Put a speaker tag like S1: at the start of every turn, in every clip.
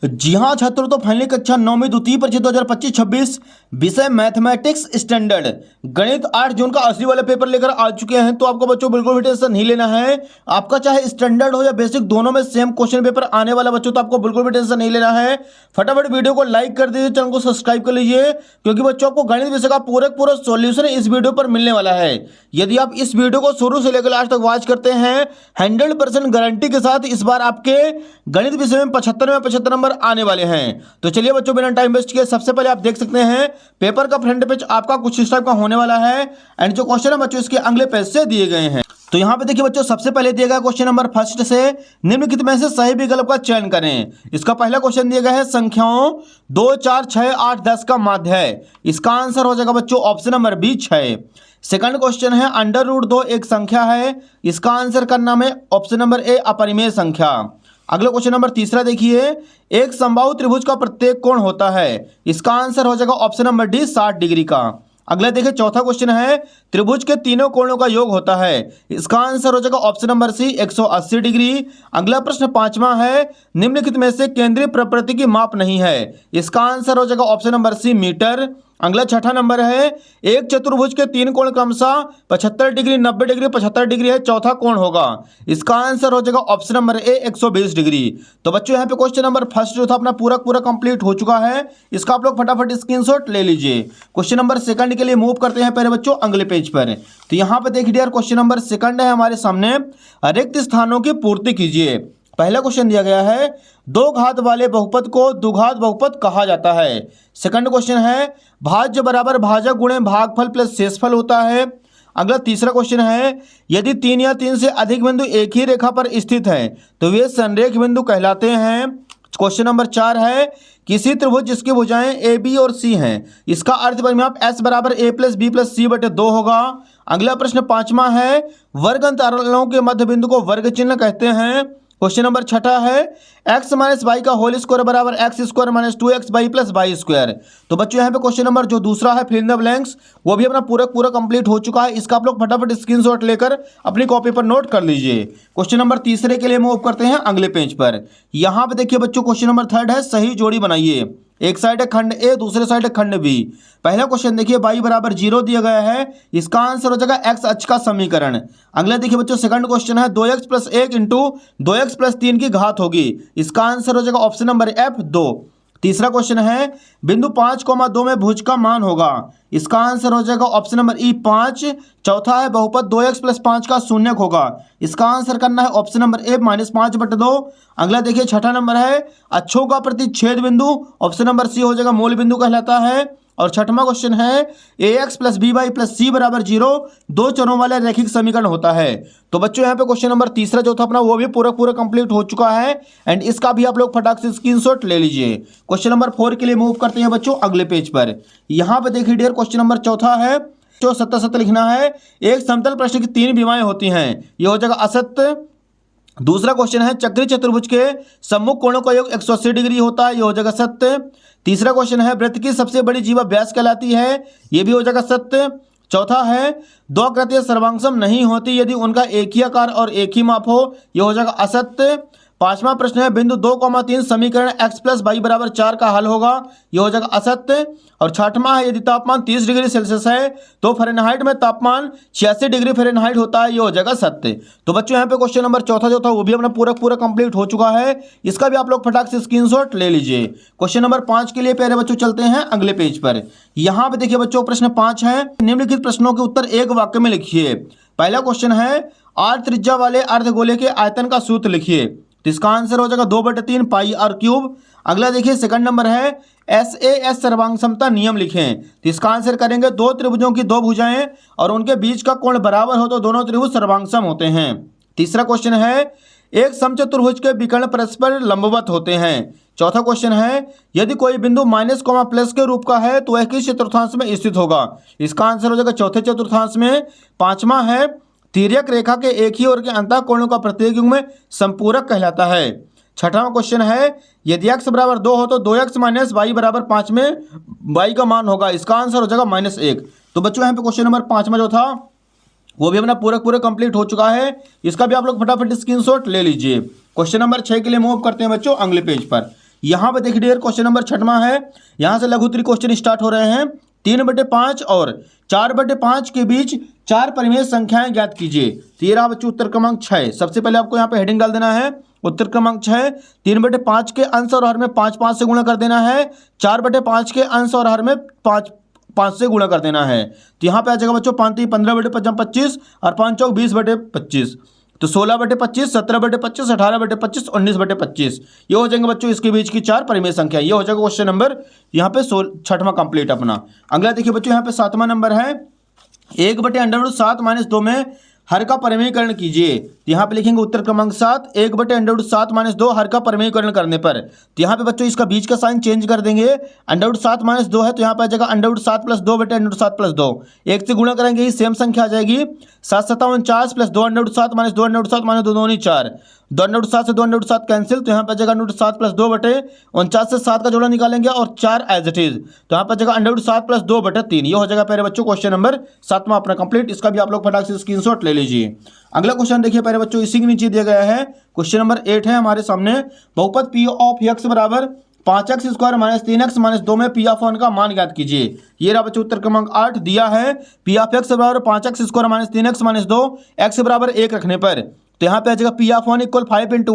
S1: जी हाँ छात्रों, तो फाइनली कक्षा 9वीं द्वितीय परीक्षा 2025-26 विषय मैथमेटिक्स स्टैंडर्ड गणित 8 जून का असली वाला पेपर लेकर आ चुके हैं। तो आपको बच्चों बिल्कुल भी टेंशन नहीं लेना है। आपका चाहे स्टैंडर्ड हो या बेसिक, दोनों में सेम क्वेश्चन पेपर आने वाला बच्चों, तो आपको बिल्कुल भी टेंशन नहीं लेना है। फटाफट वीडियो को लाइक कर दीजिए, चैनल को सब्सक्राइब कर लीजिए, क्योंकि बच्चों आपको गणित विषय का पूरा सॉल्यूशन इस वीडियो पर मिलने वाला है। यदि आप इस वीडियो को शुरू से लेकर लास्ट तक वॉच करते हैं, 100% गारंटी के साथ इस बार आपके गणित विषय में 75 नंबर आने वाले हैं। तो चलिए बच्चों, बिना टाइम वेस्ट किए सबसे पहले आप देख सकते हैं पेपर का फ्रंट पेज आपका कुछ इस टाइप का होने वाला है। एंड जो क्वेश्चन है बच्चों इसके अगले पेज से दिए गए हैं। तो यहाँ पे देखिए बच्चों, सबसे पहले दिया गया क्वेश्चन नंबर फर्स्ट से निम्नलिखित में से सही विकल्प का चयन करें। इसका पहला क्वेश्चन दिया गया है संख्याओं 2, 4, 6, 8, 10 का माध्य है। इसका आंसर हो जाएगा बच्चों option number B 6। Second question है √2 एक संख्या है। इसका आंसर करना में ऑप्शन नंबर ए अपरिमेय संख्या। अगला क्वेश्चन नंबर तीसरा देखिए, एक समबाहु त्रिभुज का प्रत्येक कोण होता है। इसका आंसर हो जाएगा ऑप्शन नंबर डी 60 डिग्री का। अगला देखिए चौथा क्वेश्चन है, त्रिभुज के तीनों कोणों का योग होता है। इसका आंसर हो जाएगा ऑप्शन नंबर सी 180 डिग्री। अगला प्रश्न पांचवा है, निम्नलिखित में से केंद्रीय प्रवृत्ति की माप नहीं है। इसका आंसर हो जाएगा ऑप्शन नंबर सी मीटर। अगला छठा नंबर है, एक चतुर्भुज के तीन कोण क्रमशः 75 डिग्री, 90 डिग्री, 75 डिग्री है, चौथा कोण होगा। इसका आंसर हो जाएगा ऑप्शन नंबर ए 120 डिग्री। तो बच्चों यहाँ पे क्वेश्चन नंबर फर्स्ट जो था अपना पूरा कंप्लीट हो चुका है। इसका आप लोग फटाफट स्क्रीनशॉट ले लीजिए। क्वेश्चन नंबर सेकंड के लिए मूव करते हैं पहले बच्चों अगले पेज पर। तो यहाँ पे देखिए यार, क्वेश्चन नंबर सेकंड है हमारे सामने, रिक्त स्थानों की पूर्ति कीजिए। पहला क्वेश्चन दिया गया है, दो घात वाले बहुपद को द्विघात बहुपद कहा जाता है। सेकंड क्वेश्चन है, भाज्य बराबर भाजक गुणे भागफल प्लस शेषफल होता है। अगला तीसरा क्वेश्चन है, यदि 3 या 3 से अधिक बिंदु एक ही रेखा पर स्थित हैं तो वे संरेख बिंदु कहलाते हैं। क्वेश्चन नंबर 4 है, किसी त्रिभुज जिसकी भुजाएं ए बी और सी हैं, इसका अर्थ परिमाप एस बराबर ए प्लस बी प्लस सी बटे 2 होगा। अगला प्रश्न पांचवा है, वर्ग अंतरालों के मध्य बिंदु को वर्ग चिन्ह कहते हैं। क्वेश्चन नंबर छठा है, x माइनस वाई का होल स्क्वायर बराबर x square minus 2x y plus y square. तो बच्चों यहाँ पे क्वेश्चन नंबर जो दूसरा है फिल इन द ब्लैंक्स, वो भी अपना पूरा कंप्लीट हो चुका है। इसका आप लोग फटाफट स्क्रीनशॉट लेकर अपनी कॉपी पर नोट कर लीजिए। क्वेश्चन नंबर तीसरे के लिए मूव करते हैं अगले पेज पर। यहाँ पे देखिए बच्चों, क्वेश्चन नंबर थर्ड है, सही जोड़ी बनाइए। एक साइड है खंड ए, दूसरे साइड है खंड बी। पहला क्वेश्चन देखिए, y बराबर 0 दिया गया है। इसका आंसर हो जाएगा x अक्ष का समीकरण। अगला देखिए बच्चों, सेकंड क्वेश्चन है, 2x plus 1 into 2x plus 3 की घात होगी। इसका आंसर हो जाएगा ऑप्शन नंबर एफ 2। तीसरा क्वेश्चन है, बिंदु 5,2 में भुज का मान होगा। इसका आंसर हो जाएगा ऑप्शन नंबर ई 5। चौथा है, बहुपद 2x प्लस 5 का शून्यक होगा। इसका आंसर करना है ऑप्शन नंबर ए -5 बटे 2। अगला देखिए छठा नंबर है, अक्षों का प्रतिच्छेद बिंदु, ऑप्शन नंबर सी हो जाएगा मूल बिंदु कहलाता है। और छठवां क्वेश्चन है, ax plus B Y plus C बराबर 0 दो चरों वाला रैखिक समीकरण होता है। तो बच्चों यहाँ पे क्वेश्चन नंबर तीसरा जो था अपना, वो भी पूरा कंप्लीट हो चुका है। एंड इसका भी आप लोग फटाक से स्क्रीनशॉट ले लीजिए। क्वेश्चन नंबर 4 के लिए मूव करते हैं बच्चों अगले पेज पर। यहाँ पे देखिए डियर, क्वेश्चन नंबर चौथा है, जो सत्य लिखना है। एक समतल प्रश्न की 3 विमाएं होती हैं, ये हो जाएगा असत्य। दूसरा क्वेश्चन है, चक्रीय चतुर्भुज के सम्मुख कोणों का योग 180 डिग्री होता है, ये हो जाएगा सत्य। तीसरा क्वेश्चन है, वृत्त की सबसे बड़ी जीवा व्यास कहलाती है, ये भी हो जाएगा सत्य। चौथा है, दो आकृतियां सर्वांगसम नहीं होती यदि उनका एक ही आकार और एक ही माप हो, ये हो जाएगा असत्य। पांचवा प्रश्न है, बिंदु 2,3 समीकरण x प्लस वाई बराबर 4 का हल होगा, यह हो जाएगा असत्य। और छठवां है, यदि तापमान 30 डिग्री सेल्सियस है तो फ़ारेनहाइट में तापमान 86 डिग्री फ़ारेनहाइट होता है, यह हो जाएगा सत्य। तो बच्चों यहाँ पे क्वेश्चन नंबर चौथा जो था वो भी अपना पूरा कंप्लीट हो चुका है। इसका भी आप लोग फटाक से स्क्रीनशॉट ले लीजिए। क्वेश्चन नंबर 5 के लिए प्यारे बच्चों चलते हैं अगले पेज पर। यहाँ पे देखिए बच्चों, प्रश्न 5 है, निम्नलिखित प्रश्नों के उत्तर एक वाक्य में लिखिए। पहला क्वेश्चन है, r त्रिज्या वाले अर्धगोले के आयतन का सूत्र लिखिए। तो इसका आंसर हो जाएगा 2/3 पाई r क्यूब। अगला देखिए सेकंड नंबर है, SAS सर्वांग समता नियम लिखें। तो इसका आंसर करेंगे, दो त्रिभुजों की दो भुजाएं और उनके बीच का कोण बराबर हो तो दोनों त्रिभुज सर्वांगसम होते हैं। तीसरा क्वेश्चन है, एक समचतुर्भुज के विकर्ण परस्पर लंबवत होते हैं। चौथा क्वेश्चन है, यदि कोई बिंदु माइनस कॉमा प्लस के रूप का है तो वह किस चतुर्थांश में स्थित होगा। इसका आंसर हो जाएगा चौथे चतुर्थांश में। पांचवा है, तिर्यक रेखा के एक ही ओर के अंतः कोणों का प्रत्येक युग्म संपूरक कहलाता है। छठवां क्वेश्चन है, यदि x बराबर 2 हो तो 2x माइनस वाई बराबर 5 में y का मान होगा। इसका आंसर हो जाएगा -1। तो बच्चों यहाँ पे क्वेश्चन नंबर 5 में जो था वो भी अपना पूरा कंप्लीट हो चुका है। इसका भी आप लोग फटाफट स्क्रीनशॉट ले लीजिए। क्वेश्चन नंबर 6 के लिए मूव करते हैं बच्चों अगले पेज पर। यहाँ पे देखिए डियर क्वेश्चन नंबर 6वां है। यहाँ से लघु उत्तरीय क्वेश्चन स्टार्ट हो रहे हैं। 3/5 और 4/5 के बीच 4 परिमेय संख्याएं ज्ञात कीजिए। तो ये रहा बच्चों उत्तर क्रमांक 6। सबसे पहले आपको यहाँ पे हेडिंग डाल देना है उत्तर क्रमांक 6। 3/5 के अंश और हर में 5 से गुणा कर देना है। 4/5 के अंश और हर में 5 से गुणा कर देना है। तो यहाँ पे आ जाएगा बच्चों 5 × 15/25 और 5 × 20/25। तो 16/25, 17/25, 18/25, 19/25 ये हो जाएंगे बच्चों इसके बीच की 4 परिमेय संख्या। ये हो जाएगा क्वेश्चन नंबर यहाँ पे 6वां कंप्लीट अपना। अगला देखिए बच्चों यहाँ पे 7वां नंबर है। 1/7 - 2 में हर का परिमेयकरण कीजिए। तो यहाँ पे लिखेंगे उत्तर क्रमांक 7। 1/7 - 2 हर का परिमेयकरण करने पर, तो यहाँ पे बच्चों इसका बीच का साइन चेंज कर देंगे। √7 - 2 है तो यहाँ पे आ जाएगा √7 + 2 / √7 + 2। 1 से गुणा करेंगे ही सेम संख्या आ जाएगी। 7 × 7 = 49 + 2 √7 - 2 √7 - 2 2 4। 2 √7 से 2 √7 कैंसिल, तो यहाँ पे आ जाएगा √7 + 2 / 49 से 7 का जोड़ा निकालेंगे और 4 एज इट इज, तो यहाँ पे आ जाएगा √7 + 2 / 3। ये हो जाएगा पहले बच्चों क्वेश्चन नंबर 7वां अपना कंप्लीट। इसका भी आप लोग फटाक से स्क्रीनशॉट ले लीजिए। अगला क्वेश्चन देखिए पहले बच्चों इसी के नीचे दिया गया है। क्वेश्चन नंबर 8 है हमारे सामने। बहुपद P ऑफ x बराबर 5x² - 3x - 2 में P ऑफ 1 का मान ज्ञात कीजिए। ये रहा बच्चों उत्तर क्रमांक 8 दिया है। P ऑफ x बराबर 5x² - 3x - 2 x बराबर 1 रखने पर, तो यहाँ पे आ जाएगा P ऑफ 1 = 5 ×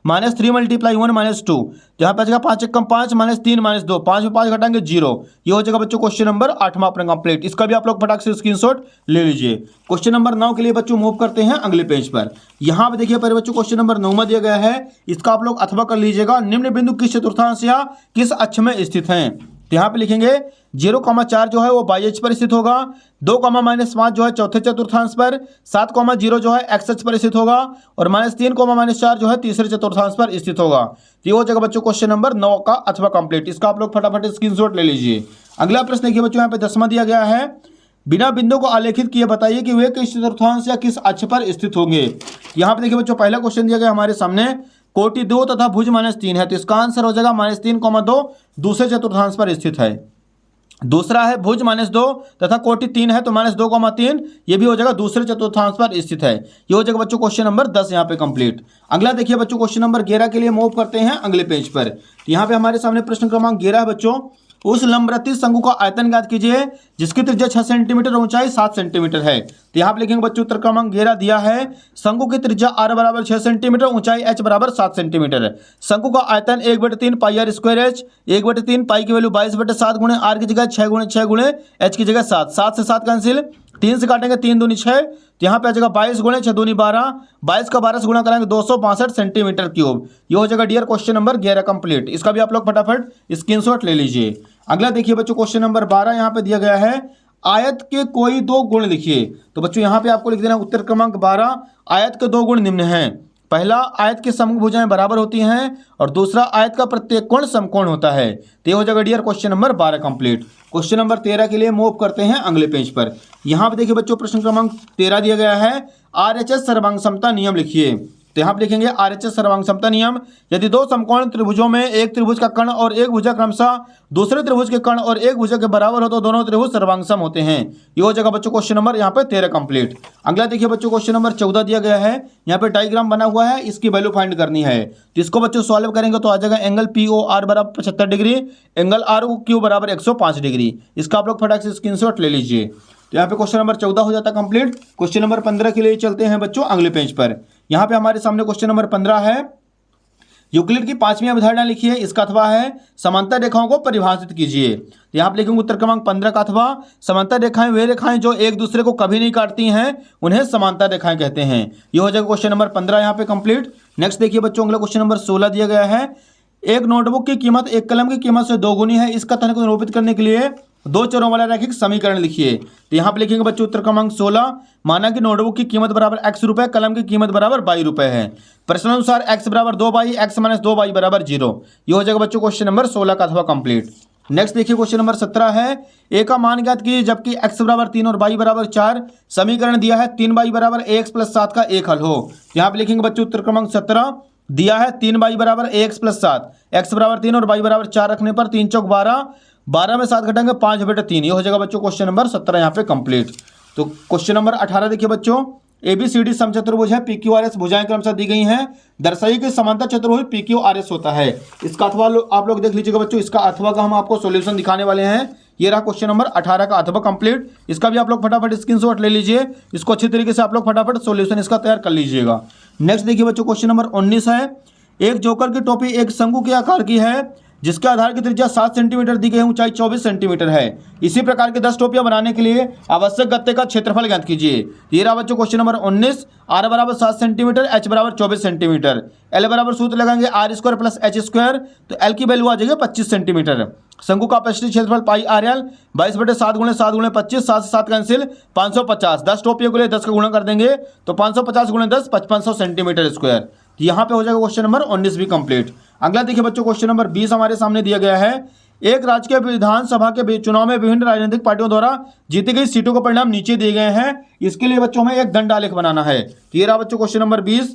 S1: 1² - 3 × 1 - 2। तो यहाँ पे आ जाएगा 5 × 5 - 3 - 2, 5 में 5 घटाएंगे 0। ये हो जाएगा बच्चों क्वेश्चन नंबर 8वां अपना कंप्लीट। इसका भी आप लोग फटाक से स्क्रीनशॉट ले लीजिए। क्वेश्चन नंबर 9 के लिए बच्चों मूव करते हैं अगले पेज पर। यहाँ पे देखिए पहले बच्चों क्वेश्चन नंबर 9 दिया गया है। इसका आप लोग अथवा कर लीजिएगा। निम्न बिंदु किस चतुर्थांश या किस अक्ष में स्थित हैं। तो यहाँ पे लिखेंगे 0,4 जो है वो y अक्ष पर स्थित होगा। 2, -5 जो है चौथे चतुर्थांश पर। 7,0 जो है x अक्ष पर स्थित होगा। और -3, -4 जो है तीसरे चतुर्थांश पर स्थित होगा। तो ये हो जाएगा बच्चों क्वेश्चन नंबर 9 का अथवा कंप्लीट। इसका आप लोग फटाफट स्क्रीनशॉट ले लीजिए। अगला प्रश्न देखिए बच्चों यहाँ पे 10वां दिया गया है। बिना बिंदु को आलेखित किए बताइए कि वे किस चतुर्थांश या किस अक्ष पर स्थित होंगे। यहाँ पे देखिए बच्चों पहला क्वेश्चन दिया गया हमारे सामने कोटि 2 तथा भुज -3 है, तो इसका आंसर हो जाएगा -3,2 दूसरे चतुर्थांश पर स्थित है। दूसरा है भुज -2 तथा कोटि 3 है तो -2,3 ये भी हो जाएगा दूसरे चतुर्थांश पर स्थित है। ये हो जाएगा बच्चों क्वेश्चन नंबर 10 यहाँ पे कंप्लीट। अगला देखिए बच्चों क्वेश्चन नंबर 11 के लिए मूव करते हैं अगले पेज पर। यहाँ पे हमारे सामने प्रश्न क्रमांक 11 है बच्चों। उस लंबवृत्तीय शंकु का आयतन ज्ञात कीजिए जिसकी त्रिज्या 6 सेंटीमीटर ऊंचाई 7 सेंटीमीटर है। तो यहाँ पे लिखेंगे बच्चों उत्तर क्रमांक 11 दिया है। शंकु की त्रिज्या r बराबर 6 सेंटीमीटर, ऊंचाई h बराबर 7 सेंटीमीटर। शंकु का आयतन 1/3 πr²h। 1/3 पाई की वैल्यू 22/7 गुणे r की जगह 6 × 6 गुणे h की जगह 7। 7 से 7 कैंसिल, 3 से काटेंगे 3 दूनी 6, तो यहाँ पे आ जाएगा 22 × 6 दूनी 12। 22 का 12 से गुणा करेंगे 262 सेंटीमीटर क्यूब। ये हो जाएगा डियर क्वेश्चन नंबर 11 कंप्लीट। इसका भी आप लोग फटाफट स्क्रीनशॉट ले लीजिए। अगला देखिए बच्चों क्वेश्चन नंबर 12 यहाँ पे दिया गया है। आयत के कोई 2 गुण लिखिए। तो बच्चों यहाँ पे आपको लिख देना उत्तर क्रमांक 12। आयत के 2 गुण निम्न हैं। पहला, आयत की समभुज भुजाएं बराबर होती हैं, और दूसरा, आयत का प्रत्येक कोण समकोण होता है। तो ये हो जाएगा dear question number 12 complete. Question number 13 के लिए मूव करते हैं अगले पेज पर। यहाँ पे देखिए बच्चों प्रश्न क्रमांक 13 दिया गया है। RHS सर्वांग समता नियम लिखिए। तो यहाँ पे लिखेंगे RHS सर्वांग समता नियम। यदि 2 समकोण त्रिभुजों में एक त्रिभुज का कर्ण और एक भुजा क्रमशः दूसरे त्रिभुज के कर्ण और एक भुजा के बराबर हो तो दोनों त्रिभुज सर्वांगसम होते हैं। ये हो जाएगा बच्चों क्वेश्चन नंबर यहाँ पे 13 कंप्लीट। अगला देखिए बच्चों क्वेश्चन नंबर 14 दिया गया है। यहाँ पे डायग्राम बना हुआ है, इसकी वैल्यू फाइंड करनी है। तो इसको बच्चों सॉल्व करेंगे तो आ जाएगा एंगल POR बराबर 75 डिग्री, एंगल ROQ बराबर 105 डिग्री। इसका आप लोग फटाक से स्क्रीनशॉट ले लीजिए। तो यहाँ पे क्वेश्चन नंबर 14 हो जाता है कंप्लीट। क्वेश्चन नंबर 15 के लिए चलते हैं बच्चों अगले पेज पर। यहाँ पे हमारे सामने क्वेश्चन नंबर 15 है। यूक्लिड की 5वीं अवधारणा लिखिए। इसका अथवा है समांतर रेखाओं को परिभाषित कीजिए। तो यहाँ पे लिखेंगे उत्तर क्रमांक 15 का अथवा। समांतर रेखाएं वे रेखाएं जो एक दूसरे को कभी नहीं काटती हैं, उन्हें समांतर रेखाएं कहते हैं। ये हो जाएगा क्वेश्चन नंबर 15 यहाँ पे कंप्लीट। नेक्स्ट देखिए बच्चों अगला क्वेश्चन नंबर 16 दिया गया है। एक नोटबुक की कीमत एक कलम की कीमत से 2 गुनी है। इस कथन को निरूपित करने के लिए 2 चरों वाला रैखिक समीकरण लिखिए। तो यहाँ पे लिखेंगे बच्चों उत्तर क्रमांक 16। माना कि नोटबुक की कीमत बराबर x रुपए, कलम की कीमत बराबर y रुपए है। प्रश्नानुसार x बराबर 2y, x - 2y बराबर 0। ये हो जाएगा बच्चों क्वेश्चन नंबर 16 का अथवा कंप्लीट। नेक्स्ट देखिए क्वेश्चन नंबर 17 है। a का मान ज्ञात कीजिए जबकि x बराबर 3 और y बराबर 4। समीकरण दिया है 3y बराबर ax + 7 का एक हल हो। यहाँ पे लिखेंगे बच्चों उत्तर क्रमांक 17 दिया है 3y बराबर ax + 7, x बराबर 3 और y बराबर 4 रखने पर 3 चौक 12, 12 में 7 घटाएंगे 5/3। ये हो जाएगा बच्चों क्वेश्चन नंबर 17 यहाँ पे कंप्लीट। तो क्वेश्चन नंबर 18 देखिए बच्चों। ABCD समचतुर्भुज है, PQRS भुजाएं क्रमशः दी गई हैं। दर्शाइए कि समांतर चतुर्भुज PQRS होता है। इसका अथवा आप लोग देख लीजिएगा बच्चों, इसका अथवा का हम आपको सॉल्यूशन दिखाने वाले हैं। ये रहा क्वेश्चन नंबर 18 का अथवा कंप्लीट। इसका भी आप लोग फटाफट स्क्रीनशॉट ले लीजिए, इसको अच्छी तरीके से आप लोग फटाफट सॉल्यूशन इसका तैयार कर लीजिएगा। नेक्स्ट देखिए बच्चों, क्वेश्चन नंबर 19 है। एक जोकर की टोपी एक शंकु के आकार की है, जिसके आधार की त्रिज्या 7 सेंटीमीटर दी गई है, ऊंचाई 24 सेंटीमीटर है। इसी प्रकार के 10 टोपियां बनाने के लिए आवश्यक गत्ते का क्षेत्रफल ज्ञात कीजिए। ये रहा बच्चों क्वेश्चन नंबर 19। R बराबर 7 सेंटीमीटर, H बराबर 24 सेंटीमीटर। L बराबर सूत्र लगाएंगे R² प्लस H², तो L की वैल्यू आ जाएगी 25 सेंटीमीटर। शंकु का अपशिष्ट क्षेत्रफल पाई RL 22/7 × 7 × 25, 7 से 7 कैंसिल 550। 10 टोपियों के लिए 10 का गुणा कर देंगे तो 550 × 10 5500 सेंटीमीटर स्क्वायर। यहाँ पे हो जाएगा क्वेश्चन नंबर 19 भी कंप्लीट। अगला देखिए बच्चों, क्वेश्चन नंबर 20 हमारे सामने दिया गया है। एक राज्य के विधानसभा के चुनाव में विभिन्न राजनीतिक पार्टियों द्वारा जीती गई सीटों के परिणाम नीचे दिए गए हैं। इसके लिए बच्चों में एक दंडालेख बनाना है। तो ये रहा बच्चों क्वेश्चन नंबर 20।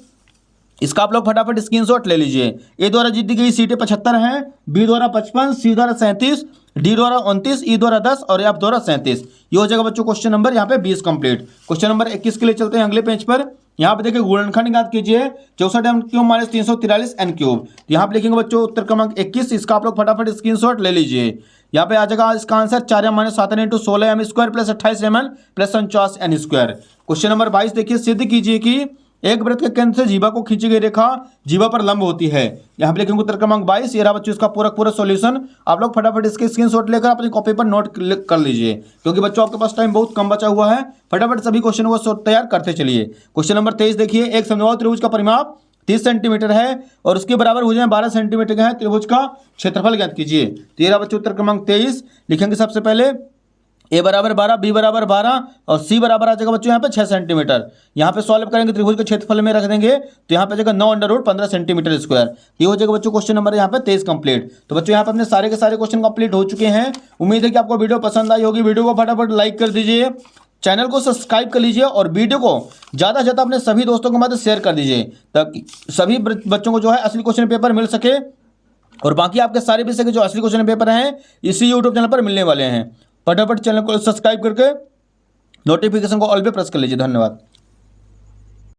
S1: इसका आप लोग फटाफट स्क्रीनशॉट ले लीजिए। ए द्वारा जीती गई सीटें 75 हैं, बी द्वारा 55, सी द्वारा 37, डी द्वारा 29, ई द्वारा 10 और एफ द्वारा 37। ये हो जाएगा बच्चों क्वेश्चन नंबर यहाँ पे 20 कंप्लीट। क्वेश्चन नंबर 21 के लिए चलते हैं अगले पेज पर। यहाँ पे देखिए गुणनखंड ज्ञात कीजिए 64 m³ - 343 n³। यहाँ पे लिखेंगे बच्चों उत्तर क्रमांक 21। इसका आप लोग फटाफट स्क्रीनशॉट ले लीजिए। यहाँ पे आ जाएगा इसका answer 4m - 7n × 16m² plus 28mn plus 49n²। Question number 22 देखिए, सिद्ध कीजिए कि एक वृत्त के केंद्र से जीवा को खींची गई रेखा जीवा पर लंब होती है। यहाँ पे लिखेंगे उत्तर क्रमांक 22। ये रहा बच्चों इसका पूरा सॉल्यूशन। आप लोग फटाफट इसके स्क्रीनशॉट लेकर अपनी कॉपी पर नोट कर लीजिए, क्योंकि बच्चों आपके पास टाइम बहुत कम बचा हुआ है। फटाफट सभी क्वेश्चनों को तैयार करते चलिए। क्वेश्चन नंबर 23 देखिए, एक समद्विबाहु त्रिभुज का परिमाप 30 सेंटीमीटर है और उसके बराबर भुजाएं 12 सेंटीमीटर के हैं। त्रिभुज का क्षेत्रफल ज्ञात कीजिए। तो ये रहा बच्चों उत्तर क्रमांक 23। लिखेंगे सबसे पहले ए बराबर 12, बी बराबर 12 और सी बराबर आ जाएगा बच्चों यहाँ पे 6 सेंटीमीटर। यहाँ पे सॉल्व करेंगे, त्रिभुज के क्षेत्रफल में रख देंगे तो यहाँ पे जाएगा 9/15 सेंटीमीटर स्क्वायर। ये हो जाएगा बच्चों क्वेश्चन नंबर यहाँ पे 23 कंप्लीट। तो बच्चों यहाँ पे अपने सारे के सारे क्वेश्चन कंप्लीट हो चुके हैं। उम्मीद है कि आपको वीडियो पसंद आई होगी। वीडियो को फटाफट लाइक कर दीजिए, चैनल को सब्सक्राइब कर लीजिए और वीडियो को ज़्यादा से ज़्यादा अपने सभी दोस्तों के मध्य शेयर कर दीजिए, ताकि सभी बच्चों को जो है असली क्वेश्चन पेपर मिल सके। और बाकी आपके सारे विषय के जो असली क्वेश्चन पेपर हैं इसी यूट्यूब चैनल पर मिलने वाले हैं। फटाफट चैनल को सब्सक्राइब करके नोटिफिकेशन को ऑल पे प्रेस कर लीजिए। धन्यवाद।